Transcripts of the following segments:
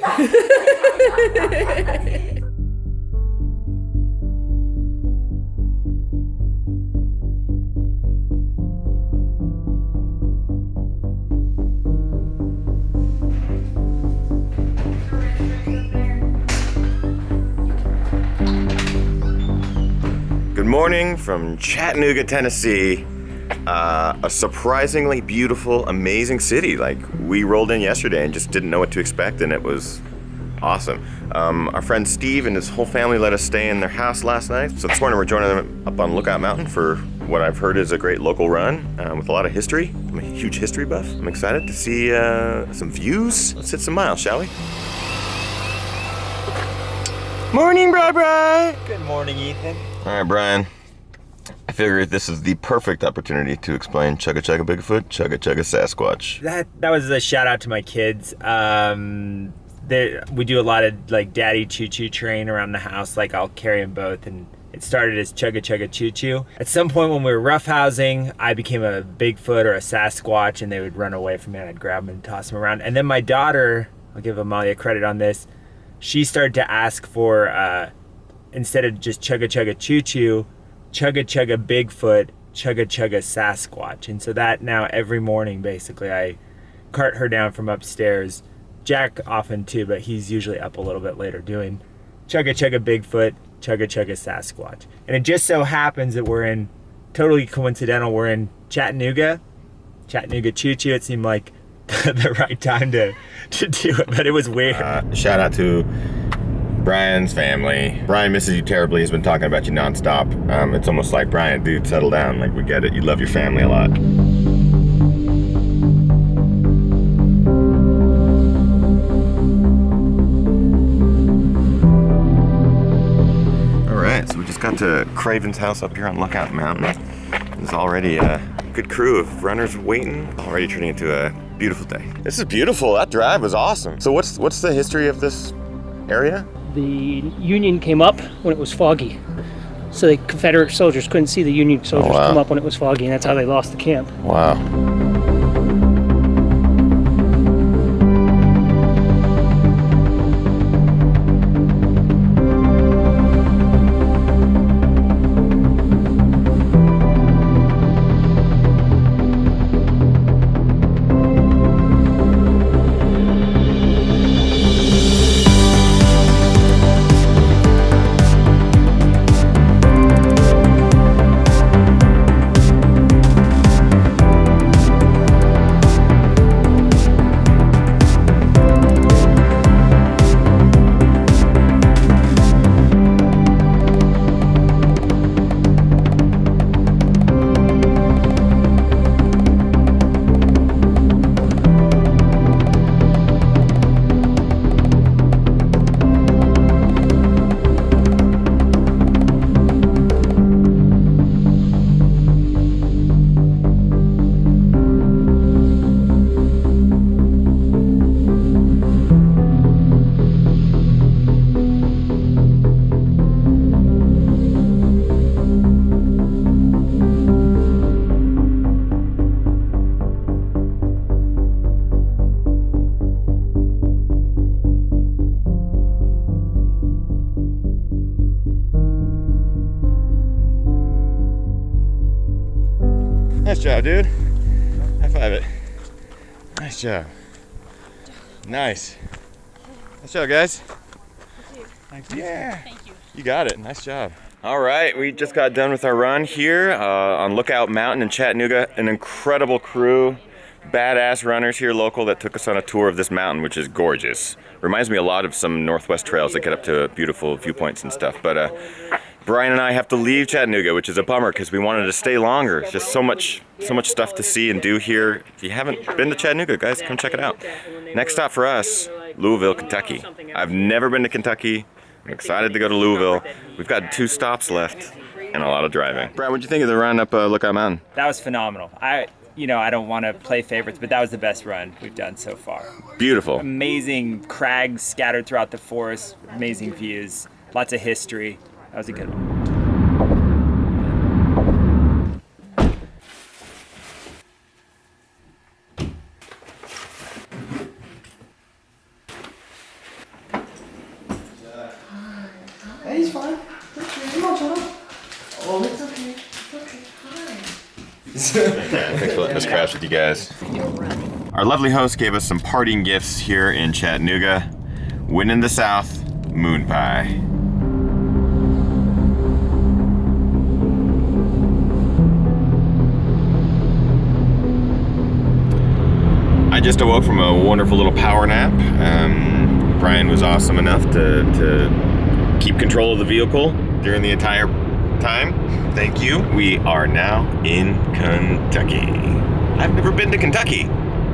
Good morning from Chattanooga, Tennessee. A surprisingly beautiful, amazing city. Like, we rolled in yesterday and just didn't know what to expect, and it was awesome. Our friend Steve and his whole family let us stay in their house last night. So this morning we're joining them up on Lookout Mountain for what I've heard is a great local run with a lot of history. I'm a huge history buff. I'm excited to see some views. Let's hit some miles, shall we? Morning, Brian. Good morning, Ethan. All right, Brian. I figured this is the perfect opportunity to explain Chugga Chugga Bigfoot, Chugga Chugga Sasquatch. That was a shout out to my kids. We do a lot of like daddy choo choo train around the house. Like, I'll carry them both, and it started as Chugga Chugga Choo Choo. At some point when we were roughhousing, I became a Bigfoot or a Sasquatch, and they would run away from me, and I'd grab them and toss them around. And then my daughter, I'll give Amalia credit on this, she started to ask for instead of just Chugga Chugga Choo Choo, Chugga Chugga Bigfoot, Chugga Chugga Sasquatch. And so that now every morning, basically, I cart her down from upstairs. Jack often too, but he's usually up a little bit later doing Chugga Chugga Bigfoot, Chugga Chugga Sasquatch. And it just so happens that totally coincidental, we're in Chattanooga Choo Choo. It seemed like the right time to do it, but it was weird. Shout out to Brian's family. Brian misses you terribly. He's been talking about you nonstop. It's almost like, Brian, dude, settle down. Like, we get it. You love your family a lot. All right, so we just got to Craven's house up here on Lookout Mountain. There's already a good crew of runners waiting, already turning into a beautiful day. This is beautiful. That drive was awesome. So what's the history of this area? The Union came up when it was foggy. So the Confederate soldiers couldn't see the Union soldiers come up when it was foggy, and that's how they lost the camp. Wow. Nice job, dude. High five it. Nice job. Nice. Nice job, guys. Thank you. Yeah. Thank you. You got it. Nice job. All right, we just got done with our run here on Lookout Mountain in Chattanooga. An incredible crew, badass runners here local that took us on a tour of this mountain, which is gorgeous. Reminds me a lot of some Northwest trails that get up to beautiful viewpoints and stuff. But Brian and I have to leave Chattanooga, which is a bummer because we wanted to stay longer. It's just so much stuff to see and do here. If you haven't been to Chattanooga, guys, come check it out. Next stop for us, Louisville, Kentucky. I've never been to Kentucky. I'm excited to go to Louisville. We've got 2 stops left and a lot of driving. Brian, what'd you think of the run up Lookout Mountain? That was phenomenal. I don't want to play favorites, but that was the best run we've done so far. Beautiful. Amazing crags scattered throughout the forest, amazing views, lots of history. That was a good one. Come on, shut up. Oh, it's okay. It's okay. Hi. Thanks for letting us crash with you guys. Our lovely host gave us some parting gifts here in Chattanooga. Wind in the south, moon pie. I just awoke from a wonderful little power nap. Brian was awesome enough to keep control of the vehicle during the entire time. Thank you. We are now in Kentucky. I've never been to Kentucky.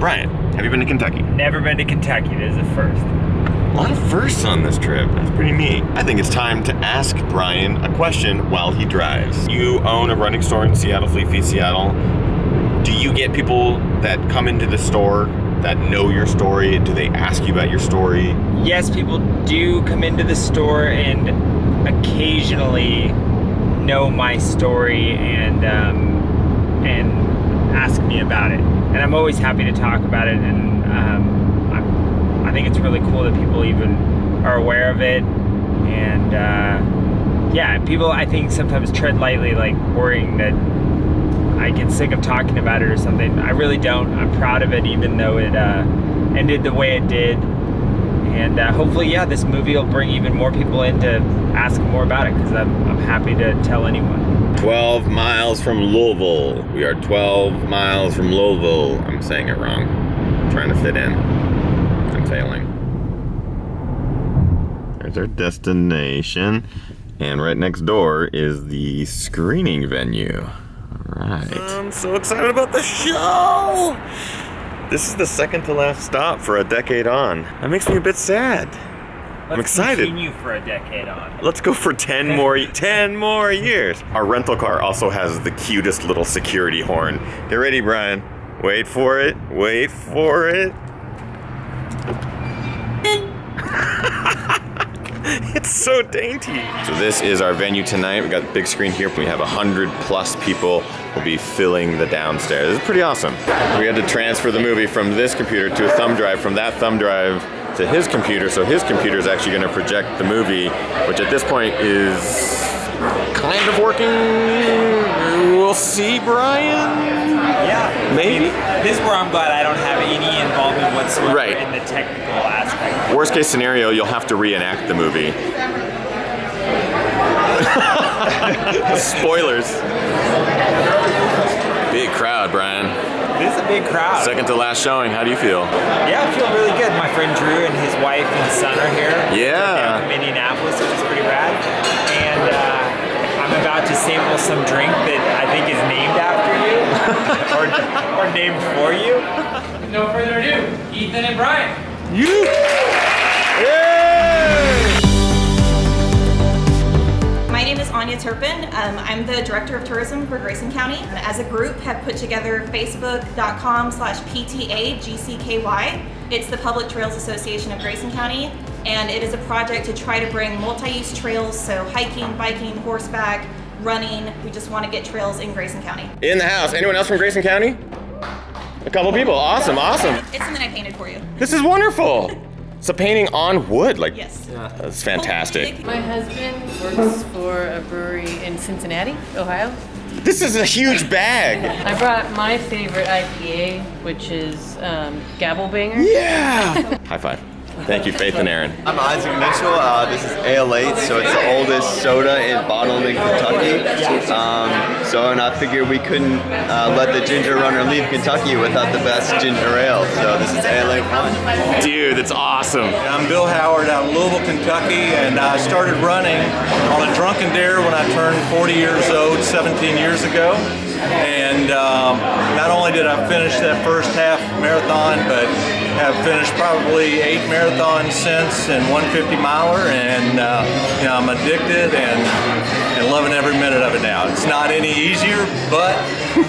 Brian, have you been to Kentucky? Never been to Kentucky. This is a first. A lot of firsts on this trip. That's pretty neat. I think it's time to ask Brian a question while he drives. You own a running store in Seattle, Fleet Feet Seattle. Do you get people that come into the store that know your story? Do they ask you about your story? Yes, people do come into the store and occasionally know my story and ask me about it. And I'm always happy to talk about it. And I think it's really cool that people even are aware of it. And yeah, people I think sometimes tread lightly, like worrying that I get sick of talking about it or something. I really don't. I'm proud of it, even though it ended the way it did. And hopefully, yeah, this movie will bring even more people in to ask more about it, because I'm happy to tell anyone. 12 miles from Louisville. We are 12 miles from Louisville. I'm saying it wrong. I'm trying to fit in. I'm failing. There's our destination. And right next door is the screening venue. Right. I'm so excited about the show! This is the second to last stop for A Decade On. That makes me a bit sad. I'm excited. Let's continue for a decade on. Let's go for 10 more years. Our rental car also has the cutest little security horn. Get ready, Brian. Wait for it. Wait for it. It's so dainty. So this is our venue tonight. We got the big screen here. We have 100+ people will be filling the downstairs. This is pretty awesome. We had to transfer the movie from this computer to a thumb drive, from that thumb drive to his computer. So his computer is actually going to project the movie, which at this point is kind of working. We'll see, Brian. Yeah. Maybe. This is where I'm glad I don't have any involvement whatsoever Right. in the technical aspect. Worst case scenario, you'll have to reenact the movie. Spoilers. Big crowd, Brian. This is a big crowd. Second to last showing. How do you feel? Yeah, I feel really good. My friend Drew and his wife and son are here. Yeah. They're down from Indianapolis, which is pretty rad. And I'm about to sample some drink that I think is named after you, or named for you. No further ado, Ethan and Brian. You. Yay! My name is Anya Turpin. I'm the Director of Tourism for Grayson County. As a group, have put together facebook.com/PTAGCKY. It's the Public Trails Association of Grayson County, and it is a project to try to bring multi-use trails, so hiking, biking, horseback, running. We just want to get trails in Grayson County. In the house. Anyone else from Grayson County? A couple people. Awesome, awesome. It's something I painted for you. This is wonderful. It's a painting on wood. Like, Yes. that's fantastic. My husband works for a brewery in Cincinnati, Ohio. This is a huge bag. I brought my favorite IPA, which is Gabblebanger. Yeah. High five. Thank you, Faith and Aaron. I'm Isaac Mitchell. This is Ale 8, so it's the oldest soda bottled in Kentucky. And I figured we couldn't let the ginger runner leave Kentucky without the best ginger ale. So this is Ale 8 1. Dude, that's awesome. I'm Bill Howard out of Louisville, Kentucky, and I started running on a drunken dare when I turned 40 years old 17 years ago. And not only did I finish that first half marathon, but have finished probably 8 marathons since and 150 miler, and I'm addicted and loving every minute of it now. It's not any easier, but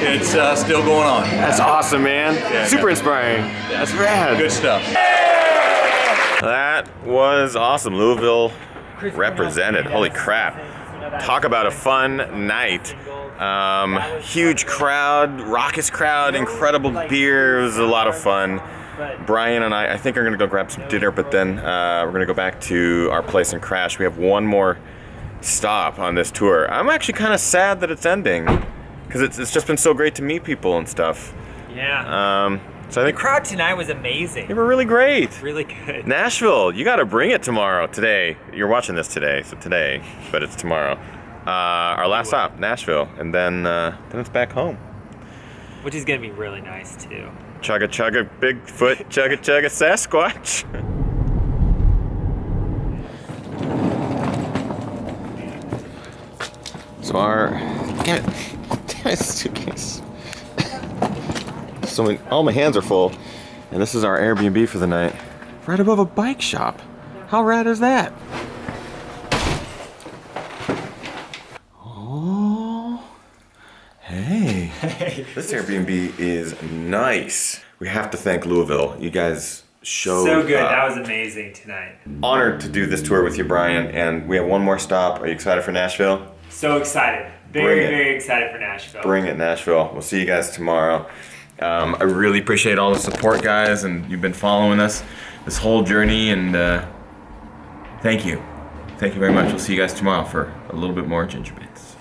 it's still going on. That's awesome, man. Yeah, Super yeah. inspiring. That's rad. Good stuff. That was awesome. Louisville represented. Holy crap. Talk about a fun night. Huge crowd, raucous crowd, incredible beer. It was a lot of fun. Brian and I think are going to go grab some dinner, but then we're going to go back to our place and crash. We have one more stop on this tour. I'm actually kind of sad that it's ending because it's just been so great to meet people and stuff. Yeah. So I think The crowd tonight was amazing. they were really great. Really good. Nashville, you got to bring it tomorrow. Today, you're watching this today, so today, but it's tomorrow. Our last stop, Nashville, and then it's back home. Which is gonna be really nice too. Chugga chugga Bigfoot, chugga chugga Sasquatch. So our damn it, suitcase. So all my hands are full, and this is our Airbnb for the night, right above a bike shop. How rad is that? Oh, hey. This Airbnb is nice. We have to thank Louisville. You guys showed So good. up. That was amazing tonight. Honored to do this tour with you, Brian, and we have one more stop. Are you excited for Nashville? So excited. Bring Very, it. very excited for Nashville. Bring it, Nashville. We'll see you guys tomorrow. I really appreciate all the support, guys, and you've been following us this whole journey, and thank you. Thank you very much. We'll see you guys tomorrow for a little bit more Ginger Bits.